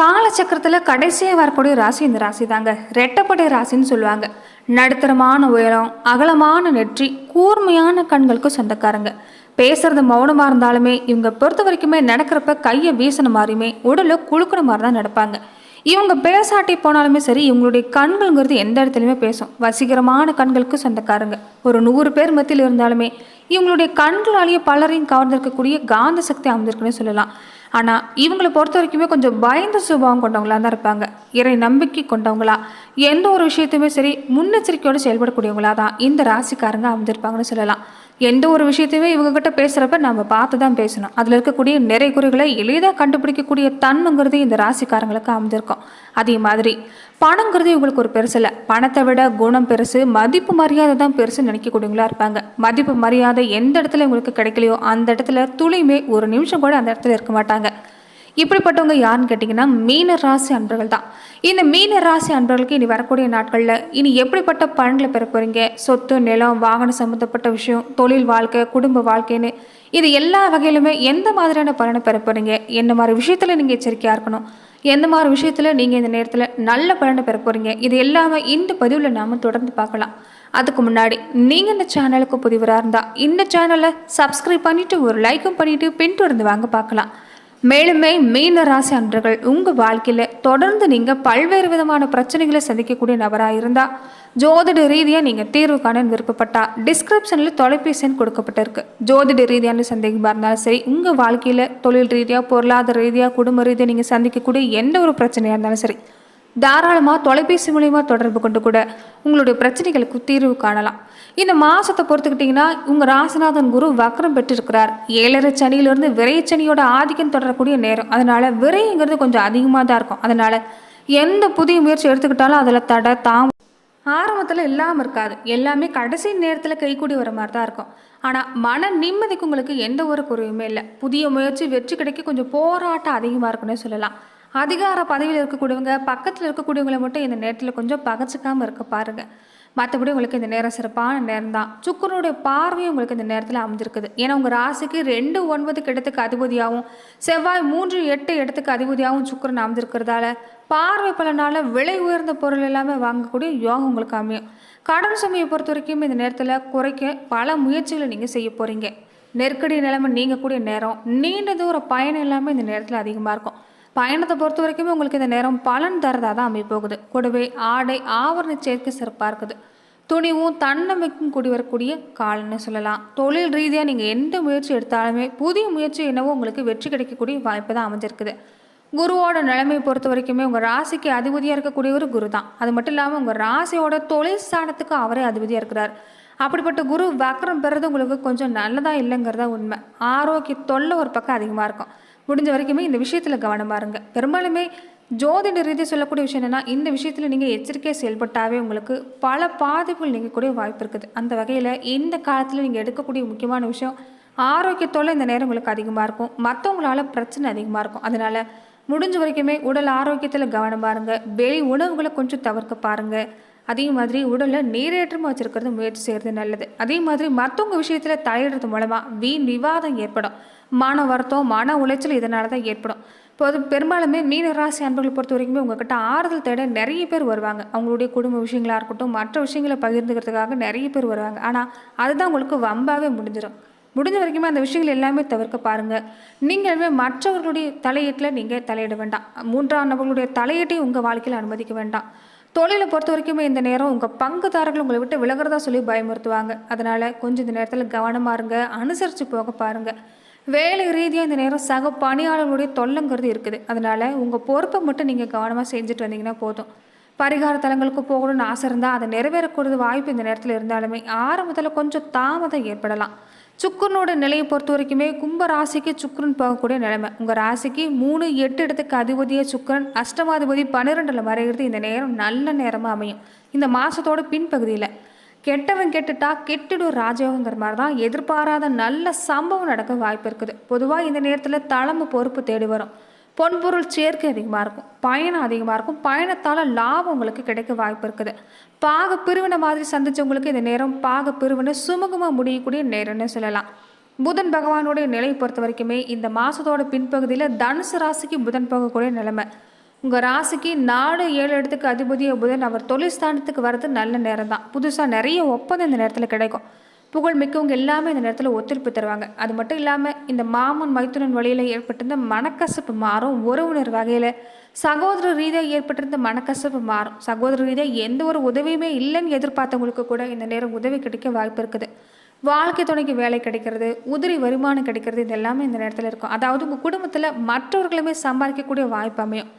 காலச்சக்கரத்தில் கடைசியாக வரக்கூடிய ராசி இந்த ராசி தாங்க. ரெட்டப்படை ராசின்னு சொல்லுவாங்க. நடுத்தரமான உயரம், அகலமான நெற்றி, கூர்மையான கண்களுக்கு சொந்தக்காரங்க. பேசுறது மௌனமாக இருந்தாலுமே இவங்க பொறுத்த வரைக்குமே நடக்கிறப்ப கையை வீசின மாதிரியுமே உடலை குலுக்கிற மாதிரி தான் நடப்பாங்க. இவங்க பேசாட்டி போனாலுமே சரி, இவங்களுடைய கண்கள்ங்கிறது எந்த இடத்துலையுமே பேசும். வசீகரமான கண்களுக்கு சொந்தக்காரங்க. ஒரு 100 பேர் மத்தியில் இருந்தாலுமே இவங்களுடைய கண்களாலேயே பலரையும் கவர்ந்திருக்கக்கூடிய காந்த சக்தி அமைந்திருக்குன்னு சொல்லலாம். ஆனால் இவங்களை பொறுத்த வரைக்குமே கொஞ்சம் பயந்த சுபாவம் கொண்டவங்களா தான் இருப்பாங்க. இறை நம்பிக்கை கொண்டவங்களா, எந்த ஒரு விஷயத்தையுமே சரி முன்னெச்சரிக்கையோடு செயல்படக்கூடியவங்களா தான் இந்த ராசிக்காரங்க அமைந்திருப்பாங்கன்னு சொல்லலாம். எந்த ஒரு விஷயத்தையுமே இவங்ககிட்ட பேசுகிறப்ப நம்ம பார்த்து தான் பேசணும். அதில் இருக்கக்கூடிய நிறை குறைகளை எளிதாக கண்டுபிடிக்கக்கூடிய தன்மைங்கிறது இந்த ராசிக்காரங்களுக்கு அமைஞ்சிருக்கும். அதே மாதிரி பணங்கிறது இவங்களுக்கு ஒரு பெருசு இல்லை. பணத்தை விட குணம் பெருசு, மதிப்பு மரியாதை தான் பெருசுன்னு நினைக்கக்கூடியவங்களா இருப்பாங்க. மதிப்பு மரியாதை எந்த இடத்துல இவங்களுக்கு கிடைக்கலையோ அந்த இடத்துல துளியுமே ஒரு நிமிஷம் கூட அந்த இடத்துல இருக்க மாட்டாங்க. இப்படிப்பட்டவங்க யாருன்னு கேட்டிங்கன்னா மீன ராசி அன்பர்கள் தான். இந்த மீன ராசி அன்பர்களுக்கு இனி வரக்கூடிய நாட்களில் இனி எப்படிப்பட்ட பலன்களை பெற போகிறீங்க, சொத்து, நிலம், வாகனம் சம்மந்தப்பட்ட விஷயம், தொழில் வாழ்க்கை, குடும்ப வாழ்க்கைன்னு இது எல்லா வகையிலுமே எந்த மாதிரியான பலனை பெற போகிறீங்க, என்ன மாதிரி விஷயத்தில் நீங்கள் எச்சரிக்கையாக இருக்கணும், எந்த மாதிரி விஷயத்தில் நீங்கள் இந்த நேரத்தில் நல்ல பலனை பெற போகிறீங்க, இது எல்லாமே இந்த பதிவில் நாம் தொடர்ந்து பார்க்கலாம். அதுக்கு முன்னாடி நீங்கள் இந்த சேனலுக்கு புதிவராக இருந்தால் இந்த சேனலை சப்ஸ்கிரைப் பண்ணிவிட்டு ஒரு லைக்கும் பண்ணிவிட்டு பின்தொடர்ந்து வாங்க பார்க்கலாம். மேலுமே மீன ராசி அன்பர்கள் உங்கள் வாழ்க்கையில் தொடர்ந்து நீங்கள் பல்வேறு விதமான பிரச்சனைகளை சந்திக்கக்கூடிய நபராக இருந்தால் ஜோதிட ரீதியாக நீங்கள் தீர்வு காண விருப்பப்பட்டால் டிஸ்கிரிப்ஷனில் தொலைபேசி எண் கொடுக்கப்பட்டிருக்கு. ஜோதிட ரீதியான சந்தேகமாக இருந்தாலும் சரி, உங்கள் வாழ்க்கையில் தொழில் ரீதியாக, பொருளாதார ரீதியாக, குடும்ப ரீதியாக நீங்கள் சந்திக்கக்கூடிய எந்த ஒரு பிரச்சனையாக இருந்தாலும் சரி, தாராளமாக தொலைபேசி மூலிமா தொடர்பு கொண்டு கூட உங்களுடைய பிரச்சனைகளுக்கு தீர்வு காணலாம். இந்த மாதத்தை பொறுத்துக்கிட்டிங்கன்னா உங்கள் ராசிநாதன் குரு வக்ரம் பெற்றிருக்கிறார். 7.5 சனியிலிருந்து விரைச்சனியோட ஆதிக்கம் தொடரக்கூடிய நேரம். அதனால் விரைங்கிறது கொஞ்சம் அதிகமாக தான் இருக்கும். அதனால் எந்த புதிய முயற்சி எடுத்துக்கிட்டாலும் அதில் தடை ஆரம்பத்தில் இல்லாமல் இருக்காது. எல்லாமே கடைசி நேரத்தில் கைக்கூடி வர மாதிரி தான் இருக்கும். ஆனால் மன நிம்மதிக்கு உங்களுக்கு எந்த ஒரு குறையுமே இல்லை. புதிய முயற்சி வெற்றி கிடைக்க கொஞ்சம் போராட்டம் அதிகமாக இருக்குன்னே சொல்லலாம். அதிகார பதவியில் இருக்கக்கூடியவங்க பக்கத்தில் இருக்கக்கூடியவங்களை மட்டும் இந்த நேரத்தில் கொஞ்சம் பகச்சிக்காமல் இருக்க பாருங்கள். மற்றபடி உங்களுக்கு இந்த நேரம் சிறப்பான நேரம் தான். சுக்கிரனுடைய பார்வையும் உங்களுக்கு இந்த நேரத்தில் அமைஞ்சிருக்குது. ஏன்னா உங்கள் ராசிக்கு 2-9 இடத்துக்கு அதிபதியாகவும் செவ்வாய் 3-8 இடத்துக்கு அதிபதியாகவும் சுக்கிரன் அமைஞ்சிருக்கிறதால பார்வை பலனால விலை உயர்ந்த பொருள் எல்லாமே வாங்கக்கூடிய யோகம் உங்களுக்கு அமையும். கடன் சுமையை பொறுத்த வரைக்கும் இந்த நேரத்தில் குறைக்க பல முயற்சிகளை நீங்கள் செய்ய போகிறீங்க. நெருக்கடி நிலைமை நீங்கக்கூடிய நேரம், நீண்ட தூர பயணம் எல்லாமே இந்த நேரத்தில் அதிகமாக இருக்கும். பயணத்தை பொறுத்த வரைக்குமே உங்களுக்கு இந்த நேரம் பலன் தரதாக தான் அமைப்போகுது. கூடவே ஆடை ஆவரண சேர்க்கை சிறப்பாக இருக்குது. துணிவும் தன்னம்பிக்கையும் கூடி வரக்கூடிய காலன்னு சொல்லலாம். தொழில் ரீதியாக நீங்கள் எந்த முயற்சி எடுத்தாலுமே புதிய முயற்சி என்னவோ உங்களுக்கு வெற்றி கிடைக்கக்கூடிய வாய்ப்பு தான் அமைஞ்சிருக்குது. குருவோட நிலைமையை பொறுத்த வரைக்குமே உங்கள் ராசிக்கு அதிபதியாக இருக்கக்கூடிய ஒரு குரு தான். அது மட்டும் இல்லாமல் உங்கள் ராசியோட தொழில் ஸ்தானத்துக்கு அவரே அதிபதியாக இருக்கிறார். அப்படிப்பட்ட குரு வக்ரம் பெறது உங்களுக்கு கொஞ்சம் நல்லதாக இல்லைங்கிறதா உண்மை. ஆரோக்கிய தொல்லை ஒரு பக்கம் அதிகமாக இருக்கும். முடிஞ்ச வரைக்குமே இந்த விஷயத்தில் கவனமாக இருங்க. பெரும்பாலுமே ஜோதிட ரீதியாக சொல்லக்கூடிய விஷயம் என்னென்னா, இந்த விஷயத்தில் நீங்கள் எச்சரிக்கையாக செயல்பட்டாவே உங்களுக்கு பல பாதிப்புகள் நீங்கக்கூடிய வாய்ப்பு இருக்குது. அந்த வகையில் இந்த காலத்தில் நீங்கள் எடுக்கக்கூடிய முக்கியமான விஷயம் ஆரோக்கியத்தோடு இந்த நேரம் உங்களுக்கு அதிகமாக இருக்கும். மற்றவங்களால பிரச்சனை அதிகமாக இருக்கும். அதனால் முடிஞ்ச வரைக்குமே உடல் ஆரோக்கியத்தில் கவனமாக இருங்க. வெளி உணவுகளை கொஞ்சம் தவிர்க்க பாருங்கள். அதே மாதிரி உடலில் நீரேற்றமாக வச்சுருக்கிறது முயற்சி செய்கிறது நல்லது. அதே மாதிரி மற்றவங்க விஷயத்தில் தலையிடுறது மூலமாக வீண் விவாதம் ஏற்படும். மன வருத்தம், மன உளைச்சல் இதனால தான் ஏற்படும். இப்போது பெரும்பாலுமே மீன ராசி அன்பர்களை பொறுத்த வரைக்குமே உங்கள்கிட்ட ஆறுதல் தேட நிறைய பேர் வருவாங்க. அவங்களுடைய குடும்ப விஷயங்களாக இருக்கட்டும், மற்ற விஷயங்களை பகிர்ந்துக்கிறதுக்காக நிறைய பேர் வருவாங்க. ஆனால் அதுதான் உங்களுக்கு வம்பாகவே முடிஞ்சிடும். முடிஞ்ச வரைக்குமே அந்த விஷயங்கள் எல்லாமே தவிர்க்க பாருங்கள். நீங்களுமே மற்றவர்களுடைய தலையீட்டில் நீங்கள் தலையிட வேண்டாம். 3ஆம் நபர்களுடைய தலையீட்டையும் உங்கள் வாழ்க்கையில் அனுமதிக்க வேண்டாம். தொழிலை பொறுத்த வரைக்குமே இந்த நேரம் உங்கள் பங்குதாரர்கள் உங்களை விட்டு விலகிறதா சொல்லி பயமுறுத்துவாங்க. அதனால் கொஞ்சம் இந்த நேரத்தில் கவனமாக இருங்க, அனுசரித்து போக பாருங்கள். வேலை ரீதியாக இந்த நேரம் சக பணியாளர்களுடைய தொல்லைங்கிறது இருக்குது. அதனால் உங்கள் பொறுப்பை மட்டும் நீங்கள் கவனமாக செஞ்சுட்டு வந்தீங்கன்னா போதும். பரிகார தலங்களுக்கு போகணும்னு ஆசை இருந்தால் அதை நிறைவேறக்கூடிய வாய்ப்பு இந்த நேரத்தில் இருந்தாலுமே ஆரம்பத்தில் கொஞ்சம் தாமதம் ஏற்படலாம். சுக்கிரனோட நிலையை பொறுத்த வரைக்குமே கும்ப ராசிக்கு சுக்கிரன் போகக்கூடிய நிலைமை. உங்கள் ராசிக்கு 3-8 இடத்துக்கு அதிபதியாக சுக்கிரன், அஷ்டமாதிபதி 12ல் மறைகிறது. இந்த நேரம் நல்ல நேரமாக அமையும். இந்த மாதத்தோட பின்பகுதியில் கெட்டவன் கெட்டுட்டா கெட்டுடும் ராஜயோகங்கிற மாதிரி தான் எதிர்பாராத நல்ல சம்பவம் நடக்க வாய்ப்பு இருக்குது. பொதுவாக இந்த நேரத்தில் தலைமை பொறுப்பு தேடி வரும். பொன்பொருள் சேர்க்கை அதிகமாக இருக்கும். பயணம் அதிகமாக இருக்கும். பயணத்தால் லாபம் உங்களுக்கு கிடைக்க வாய்ப்பு இருக்குது. பாக பிரிவினை மாதிரி சந்திச்சவங்களுக்கு இந்த நேரம் பாக பிரிவினை சுமூகமாக முடியக்கூடிய நேரம்னு சொல்லலாம். புதன் பகவானுடைய நிலையை பொறுத்த வரைக்குமே இந்த மாதத்தோட பின்பகுதியில் தனுசு ராசிக்கு புதன் போகக்கூடிய நிலைமை. உங்கள் ராசிக்கு 4, 7 இடத்துக்கு அதிபதிய புதன் அவர் தொழில் ஸ்தானத்துக்கு வர்றது நல்ல நேரம் தான். புதுசாக நிறைய ஒப்பந்தம் இந்த நேரத்தில் கிடைக்கும். புகழ் மிக்கவங்க எல்லாமே இந்த நேரத்தில் ஒத்துழைப்பு தருவாங்க. அது மட்டும் இல்லாமல் இந்த மாமன் மைத்துனன் வழியில் ஏற்பட்டிருந்த மனக்கசப்பு மாறும். உறவினர் வகையில் சகோதர ரீதியாக ஏற்பட்டிருந்த மனக்கசப்பு மாறும். சகோதர ரீதியாக எந்த ஒரு உதவியுமே இல்லைன்னு எதிர்பார்த்தவங்களுக்கு கூட இந்த நேரம் உதவி கிடைக்க வாய்ப்பு இருக்குது. வாழ்க்கை துணைக்கு வேலை கிடைக்கிறது, உதிரி வருமானம் கிடைக்கிறது, இது எல்லாமே இந்த நேரத்தில் இருக்கும். அதாவது உங்கள் குடும்பத்தில் மற்றவர்களுமே சம்பாதிக்கக்கூடிய வாய்ப்பு அமையும்.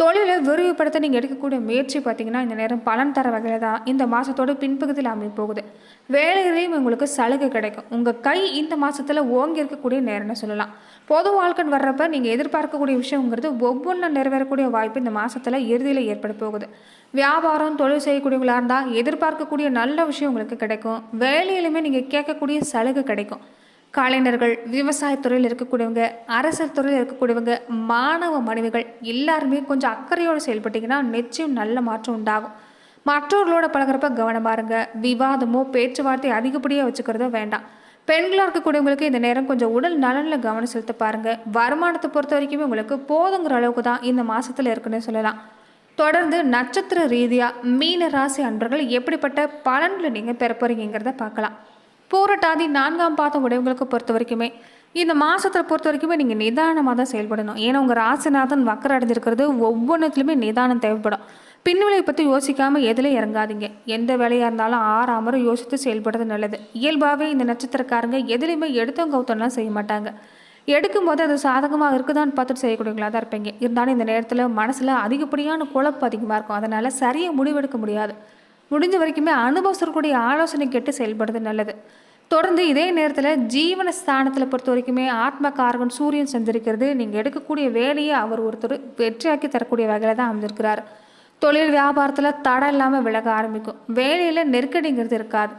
தொழிலை விரிவுபடுத்த நீங்கள் எடுக்கக்கூடிய முயற்சி பார்த்தீங்கன்னா இந்த நேரம் பலன் தர வகையில் தான் இந்த மாதத்தோட பின்பகுதியில் அமைய போகுது. வேலையிலையும் உங்களுக்கு சலுகை கிடைக்கும். உங்கள் கை இந்த மாதத்தில் ஓங்கி இருக்கக்கூடிய நேரம்னு சொல்லலாம். பொது வாழ்க்கைன்னு வர்றப்ப நீங்கள் எதிர்பார்க்கக்கூடிய விஷயங்கிறது ஒவ்வொன்றும் நிறைவேறக்கூடிய வாய்ப்பு இந்த மாதத்தில் இறுதியில் ஏற்பட போகுது. வியாபாரம் தொழில் செய்யக்கூடியவங்களாக இருந்தால் எதிர்பார்க்கக்கூடிய நல்ல விஷயம் உங்களுக்கு கிடைக்கும். வேலையிலுமே நீங்கள் கேட்கக்கூடிய சலுகை கிடைக்கும். கலைஞர்கள், விவசாயத்துறையில் இருக்கக்கூடியவங்க, அரசியல் துறையில் இருக்கக்கூடியவங்க, மாணவ மாணவிகள் எல்லாருமே கொஞ்சம் அக்கறையோடு செயல்பட்டிங்கன்னா நிச்சயம் நல்ல மாற்றம் உண்டாகும். மற்றவர்களோட பழகிறப்ப கவனமாக இருங்க. விவாதமோ பேச்சுவார்த்தை அதிகப்படியாக வச்சுக்கிறதோ வேண்டாம். பெண்களாக இருக்கக்கூடியவங்களுக்கு இந்த நேரம் கொஞ்சம் உடல் நலனில் கவனம் செலுத்த பாருங்கள். வருமானத்தை பொறுத்த வரைக்குமே உங்களுக்கு போதுங்கிற அளவுக்கு தான் இந்த மாதத்தில் இருக்குன்னு சொல்லலாம். தொடர்ந்து நட்சத்திர ரீதியாக மீன ராசி அன்பர்கள் எப்படிப்பட்ட பலன்களை நீங்கள் பெற போகிறீங்கிறத பார்க்கலாம். பூரட்டாதி 4ஆம் பாதம் உடையவங்களுக்கு பொறுத்த வரைக்குமே இந்த மாதத்தை பொறுத்த வரைக்குமே நீங்கள் நிதானமாக தான் செயல்படணும். ஏன்னா உங்கள் ராசிநாதன் வக்கர அடைஞ்சிருக்கிறது ஒவ்வொன்றுத்துலையுமே நிதானம் தேவைப்படும். பின்விளையை பற்றி யோசிக்காமல் எதில் இறங்காதீங்க. எந்த வேலையாக இருந்தாலும் ஆறாமரை யோசித்து செயல்படுறது நல்லது. இயல்பாகவே இந்த நட்சத்திரக்காரங்க எதுலேயுமே எடுத்தவங்க கவுத்தம்லாம் செய்ய மாட்டாங்க. எடுக்கும்போது அது சாதகமாக இருக்குதான்னு பார்த்துட்டு செய்யக்கூடியவங்களாக தான் இருப்பீங்க. இருந்தாலும் இந்த நேரத்தில் மனசில் அதிகப்படியான குழப்பம் அதிகமாக இருக்கும். அதனால் சரியாக முடிவெடுக்க முடியாது. முடிஞ்ச வரைக்குமே அனுபவக்கூடிய ஆலோசனை கேட்டு செயல்படுறது நல்லது. தொடர்ந்து இதே நேரத்தில் ஜீவன ஸ்தானத்தில் பொறுத்த வரைக்குமே ஆத்மகாரகன் சூரியன் சந்திருக்கிறது. நீங்கள் எடுக்கக்கூடிய வேலையை அவர் ஒருத்தர் வெற்றியாக்கி தரக்கூடிய வகையில் தான் அமைஞ்சிருக்கிறார். தொழில் வியாபாரத்தில் தடை இல்லாமல் விலக ஆரம்பிக்கும். வேலையில் நெருக்கடிங்கிறது இருக்காது.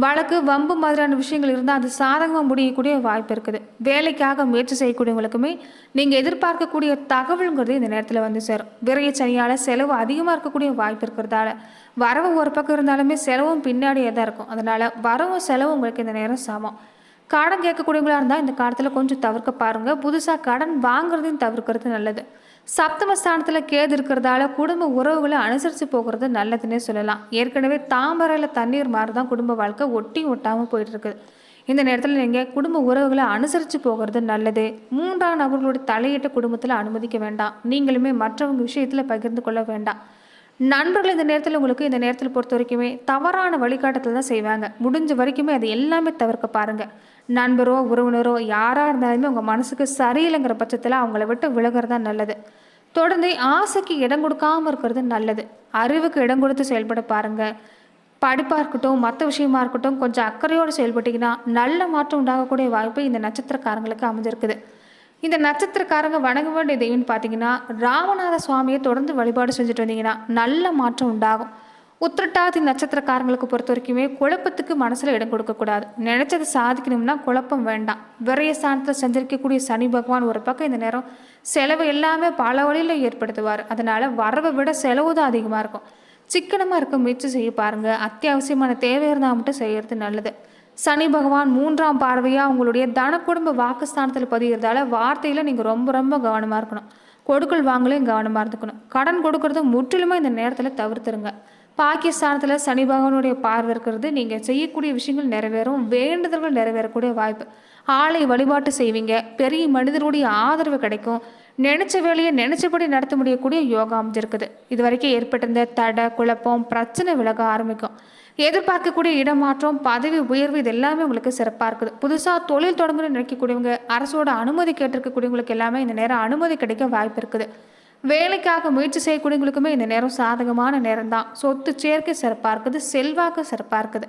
வழக்கு வம்பு மாதிரியான விஷயங்கள் இருந்தால் அது சாதகமாக முடியக்கூடிய வாய்ப்பு இருக்குது. வேலைக்காக முயற்சி செய்யக்கூடியவங்களுக்குமே நீங்கள் எதிர்பார்க்கக்கூடிய தகவல்ங்கிறது இந்த நேரத்தில் வந்து சேரும். விரைய சனியால் செலவு அதிகமாக இருக்கக்கூடிய வாய்ப்பு இருக்கிறதால வரவு ஒரு பக்கம் இருந்தாலுமே செலவும் பின்னாடியே தான் இருக்கும். அதனால் வரவும் செலவும் உங்களுக்கு இந்த நேரம் சமம். கடன் கேட்கக்கூடியவங்களாக இருந்தால் இந்த காலத்தில் கொஞ்சம் தவிர்க்க பாருங்கள். புதுசாக கடன் வாங்குறதையும் தவிர்க்கிறது நல்லது. சப்தமஸ்தானத்தில் கேது இருக்கிறதால குடும்ப உறவுகளை அனுசரித்து போகிறது நல்லதுன்னே சொல்லலாம். ஏற்கனவே தாமரையில் தண்ணீர் மாதிரி தான் குடும்ப வாழ்க்கை ஒட்டி ஒட்டாமல் போயிட்டு இருக்குது. இந்த நேரத்தில் நீங்கள் குடும்ப உறவுகளை அனுசரித்து போகிறது நல்லது. 3ஆம் நபர்களுடைய தலையிட்ட குடும்பத்தில் அனுமதிக்க வேண்டாம். நீங்களுமே மற்றவங்க விஷயத்தில் பகிர்ந்து கொள்ள வேண்டாம். நண்பர்கள் இந்த நேரத்தில் பொறுத்த வரைக்குமே தவறான வழிகாட்டத்தில் தான் செய்வாங்க. முடிஞ்ச வரைக்குமே அது எல்லாமே தவிர்க்க பாருங்கள். நண்பரோ உறவினரோ யாராக இருந்தாலுமே உங்கள் மனசுக்கு சரியில்லைங்கிற பட்சத்தில் அவங்கள விட்டு விலகிறது தான் நல்லது. தொடர்ந்து ஆசைக்கு இடம் கொடுக்காமல் இருக்கிறது நல்லது. அறிவுக்கு இடம் கொடுத்து செயல்பட பாருங்கள். படிப்பாக இருக்கட்டும், மற்ற விஷயமா இருக்கட்டும், கொஞ்சம் அக்கறையோடு செயல்பட்டிங்கன்னா நல்ல மாற்றம் உண்டாகக்கூடிய வாய்ப்பு இந்த நட்சத்திரக்காரங்களுக்கு அமைஞ்சிருக்குது. இந்த நட்சத்திரக்காரங்க வணங்க வேண்டிய தெய்வம்னு பார்த்தீங்கன்னா ராமநாத சுவாமியை தொடர்ந்து வழிபாடு செஞ்சுட்டு வந்தீங்கன்னா நல்ல மாற்றம் உண்டாகும். உத்திரட்டாதி நட்சத்திரக்காரங்களுக்கு பொறுத்த வரைக்குமே குழப்பத்துக்கு மனசில் இடம் கொடுக்கக்கூடாது. நினைச்சதை சாதிக்கணும்னா குழப்பம் வேண்டாம். விரைய ஸ்தானத்தில் சஞ்சரிக்கக்கூடிய சனி பகவான் ஒரு பக்கம் இந்த நேரம் செலவு எல்லாமே பல வழியில் ஏற்படுத்துவார். அதனால் வரவை விட செலவு தான் அதிகமாக இருக்கும். சிக்கனமாக இருக்க முயற்சி செய்ய பாருங்கள். அத்தியாவசியமான தேவை இருந்தால் மட்டும் செய்கிறது நல்லது. சனி பகவான் 3ஆம் பார்வையாக உங்களுடைய தன குடும்ப வாக்குஸ்தானத்தில் பதிகிறதால வார்த்தையில் நீங்கள் ரொம்ப ரொம்ப கவனமாக இருக்கணும். கொடுக்கல் வாங்கலையும் கவனமாக இருந்துக்கணும். கடன் கொடுக்கறது முற்றிலுமே இந்த நேரத்தில் தவிர்த்துருங்க. பாகிஸ்தானத்தில் சனி பகவானுடைய பார்வை இருக்கிறது. நீங்கள் செய்யக்கூடிய விஷயங்கள் நிறைவேறும். வேண்டுதல்கள் நிறைவேறக்கூடிய வாய்ப்பு. ஆலை வழிபாட்டு செய்வீங்க. பெரிய மனிதர்களுடைய ஆதரவு கிடைக்கும். நினைச்ச வேலையை நினைச்சபடி நடத்த முடியக்கூடிய யோகா அமைஞ்சிருக்குது. இது வரைக்கும் ஏற்பட்டிருந்த தடை குழப்பம் பிரச்சனை விலக ஆரம்பிக்கும். எதிர்பார்க்கக்கூடிய இடமாற்றம் பதவி உயர்வு இது எல்லாமே உங்களுக்கு சிறப்பாக இருக்குது. புதுசாக தொழில் தொடங்கணும்னு நினைக்கக்கூடியவங்க அரசோட அனுமதி கேட்டிருக்கக்கூடியவங்களுக்கு எல்லாமே இந்த நேரம் அனுமதி கிடைக்க வாய்ப்பு இருக்குது. வேலைக்காக முயற்சி செய்யக்கூடியவங்களுக்குமே இந்த நேரம் சாதகமான நேரம் தான். சொத்து சேர்க்கை சிறப்பாக இருக்குது. செல்வாக்கு சிறப்பாக இருக்குது.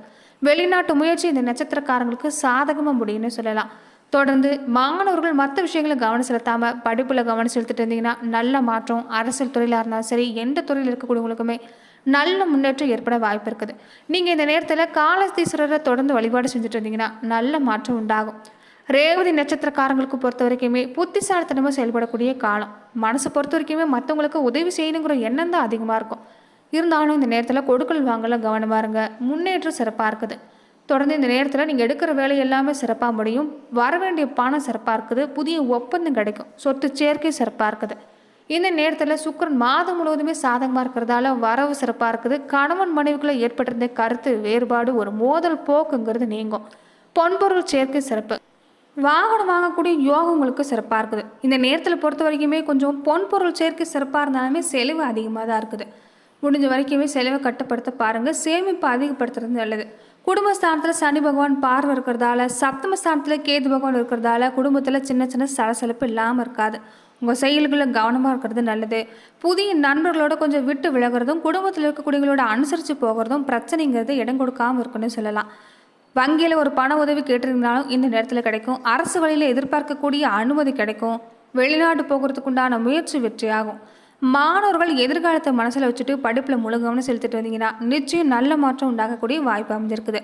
வெளிநாட்டு முயற்சி இந்த நட்சத்திரக்காரங்களுக்கு சாதகமாக முடியும்னு சொல்லலாம். தொடர்ந்து மாணவர்கள் மற்ற விஷயங்களை கவனம் செலுத்தாமல் படிப்பில் கவனம் செலுத்திட்டு இருந்தீங்கன்னா நல்ல மாற்றம். அரசியல் துறையிலாக இருந்தாலும் சரி, எந்த துறையில் இருக்கக்கூடியவங்களுக்குமே நல்ல முன்னேற்றம் ஏற்பட வாய்ப்பு இருக்குது. நீங்கள் இந்த நேரத்தில் காலத்தீஸ்வரரை தொடர்ந்து வழிபாடு செஞ்சுட்டு இருந்தீங்கன்னா நல்ல மாற்றம் உண்டாகும். ரேவதி நட்சத்திரக்காரங்களுக்கு பொறுத்த வரைக்குமே புத்திசாலித்தனமாக செயல்படக்கூடிய காலம். மனசை பொறுத்த வரைக்குமே மற்றவங்களுக்கு உதவி செய்யணுங்கிற எண்ணம் தான் அதிகமாக இருக்கும். இருந்தாலும் இந்த நேரத்தில் கொடுக்கல் வாங்கல கவனமாக இருங்க. முன்னேற்றம் சிறப்பாக இருக்குது. தொடர்ந்து இந்த நேரத்தில் நீங்கள் எடுக்கிற வேலை எல்லாமே சிறப்பாக முடியும். வர வேண்டிய பணம் சிறப்பாக இருக்குது. புதிய ஒப்பந்தம் கிடைக்கும். சொத்து சேர்க்கை சிறப்பாக இருக்குது. இந்த நேரத்தில் சுக்கிரன் மாதம் முழுவதுமே சாதகமாக இருக்கிறதால வரவு சிறப்பாக இருக்குது. கணவன் மனைவிக்குள்ள ஏற்பட்டிருந்த கருத்து வேறுபாடு ஒரு மோதல் போக்குங்கிறது நீங்கும். பொன்பொருள் சேர்க்கை சிறப்பு. வாகனம் வாங்கக்கூடிய யோகம் உங்களுக்கு சிறப்பாக இருக்குது. இந்த நேரத்தில் பொறுத்த வரைக்குமே கொஞ்சம் பொன்பொருள் சேர்க்கை சிறப்பாக இருந்தாலுமே செலவு அதிகமாக தான் இருக்குது. முடிஞ்ச வரைக்குமே செலவை கட்டுப்படுத்த பாருங்கள். சேமிப்பு அதிகப்படுத்துறது நல்லது. குடும்பஸ்தானத்தில் சனி பகவான் பார்வை இருக்கிறதால, சப்தமஸ்தானத்தில் கேது பகவான் இருக்கிறதால குடும்பத்தில் சின்ன சின்ன சலசலப்பு இல்லாமல் இருக்காது. உங்கள் செயல்களில் கவனமாக இருக்கிறது நல்லது. புதிய நண்பர்களோட கொஞ்சம் விட்டு விலகிறதும் குடும்பத்தில் இருக்கக்கூடியவங்களோட அனுசரித்து போகிறதும் பிரச்சனைங்கிறது இடம் கொடுக்காமல் இருக்குன்னு சொல்லலாம். வங்கியில் ஒரு பண உதவி கேட்டிருந்தாலும் இந்த நேரத்தில் கிடைக்கும். அரசு வழியில் எதிர்பார்க்கக்கூடிய அனுமதி கிடைக்கும். வெளிநாட்டு போகிறதுக்கு உண்டான முயற்சி வெற்றியாகும். மாணவர்கள் எதிர்காலத்தை மனசில் வச்சுட்டு படிப்பில் முழு கவனம் செலுத்திட்டு வந்தீங்கன்னா நிச்சயம் நல்ல மாற்றம் உண்டாகக்கூடிய வாய்ப்பு அமைஞ்சிருக்குது.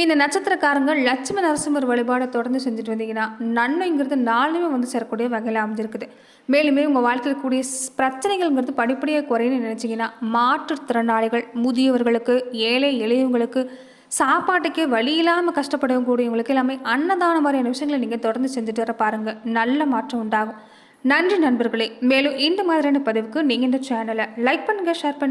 இந்த நட்சத்திரக்காரங்க லட்சுமி நரசிம்மர் வழிபாடை தொடர்ந்து செஞ்சுட்டு வந்தீங்கன்னா நன்மைங்கிறது நாளுமே வந்து சேரக்கூடிய வகையில் அமைஞ்சிருக்குது. மேலுமே உங்கள் வாழ்க்கையில் கூடிய பிரச்சனைகள்ங்கிறது படிப்படியாக குறைன்னு நினச்சிங்கன்னா மாற்றுத்திறனாளிகள், முதியவர்களுக்கு, ஏழை எளியவங்களுக்கு, சாப்பாட்டுக்கே வழி இல்லாமல் கஷ்டப்படக்கூடியவங்களுக்கு எல்லாமே அன்னதான மாதிரியான விஷயங்களை நீங்கள் தொடர்ந்து செஞ்சுட்டு வர பாருங்கள். நல்ல மாற்றம் உண்டாகும். நன்றி நண்பர்களே. மேலும் இந்த மாதிரியான பதிவுக்கு நீங்கள் இந்த சேனலை லைக் பண்ணுங்கள், ஷேர் பண்ணுங்கள்.